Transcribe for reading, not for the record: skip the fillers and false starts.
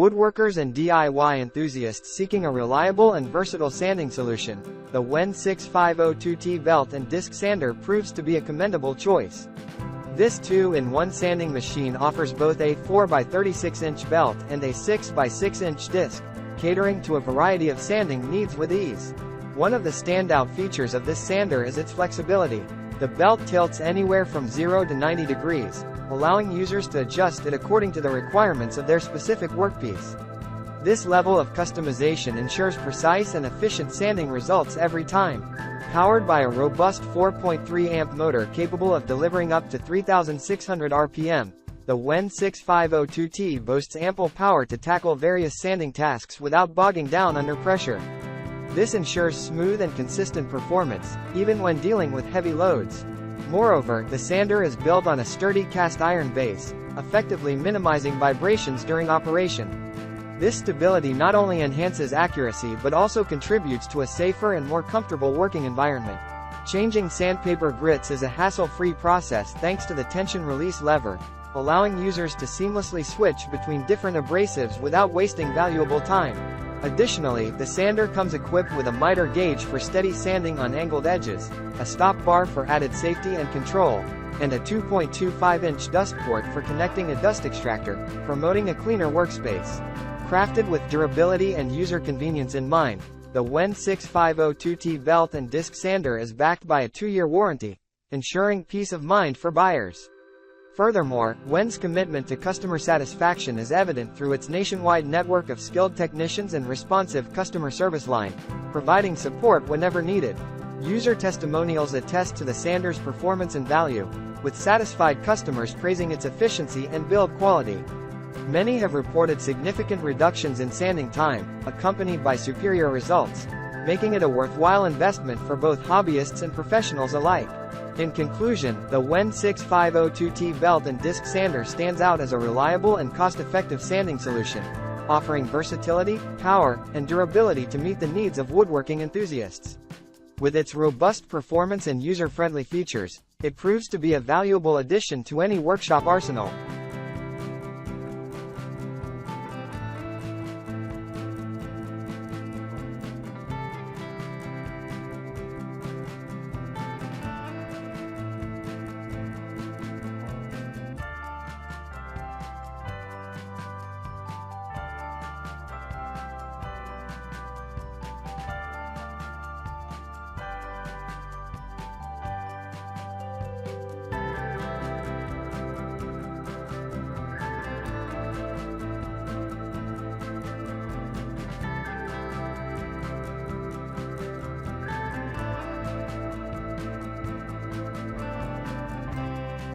woodworkers and DIY enthusiasts seeking a reliable and versatile sanding solution, the WEN 6502T belt and disc sander proves to be a commendable choice. This 2-in-1 sanding machine offers both a 4x36-inch belt and a 6x6-inch disc, catering to a variety of sanding needs with ease. One of the standout features of this sander is its flexibility. The belt tilts anywhere from 0 to 90 degrees, allowing users to adjust it according to the requirements of their specific workpiece. This level of customization ensures precise and efficient sanding results every time. Powered by a robust 4.3 amp motor capable of delivering up to 3,600 RPM, the WEN 6502T boasts ample power to tackle various sanding tasks without bogging down under pressure. This ensures smooth and consistent performance, even when dealing with heavy loads. Moreover, the sander is built on a sturdy cast iron base, effectively minimizing vibrations during operation. This stability not only enhances accuracy but also contributes to a safer and more comfortable working environment. Changing sandpaper grits is a hassle-free process thanks to the tension release lever, allowing users to seamlessly switch between different abrasives without wasting valuable time. Additionally, the sander comes equipped with a miter gauge for steady sanding on angled edges, a stop bar for added safety and control, and a 2.25-inch dust port for connecting a dust extractor, promoting a cleaner workspace. Crafted with durability and user convenience in mind, the WEN 6502T belt and disc sander is backed by a 2-year warranty, ensuring peace of mind for buyers. Furthermore, WEN's commitment to customer satisfaction is evident through its nationwide network of skilled technicians and responsive customer service line, providing support whenever needed. User testimonials attest to the sander's performance and value, with satisfied customers praising its efficiency and build quality. Many have reported significant reductions in sanding time, accompanied by superior results, making it a worthwhile investment for both hobbyists and professionals alike. In conclusion, the WEN 6502T belt and disc sander stands out as a reliable and cost-effective sanding solution, offering versatility, power, and durability to meet the needs of woodworking enthusiasts. With its robust performance and user-friendly features, it proves to be a valuable addition to any workshop arsenal.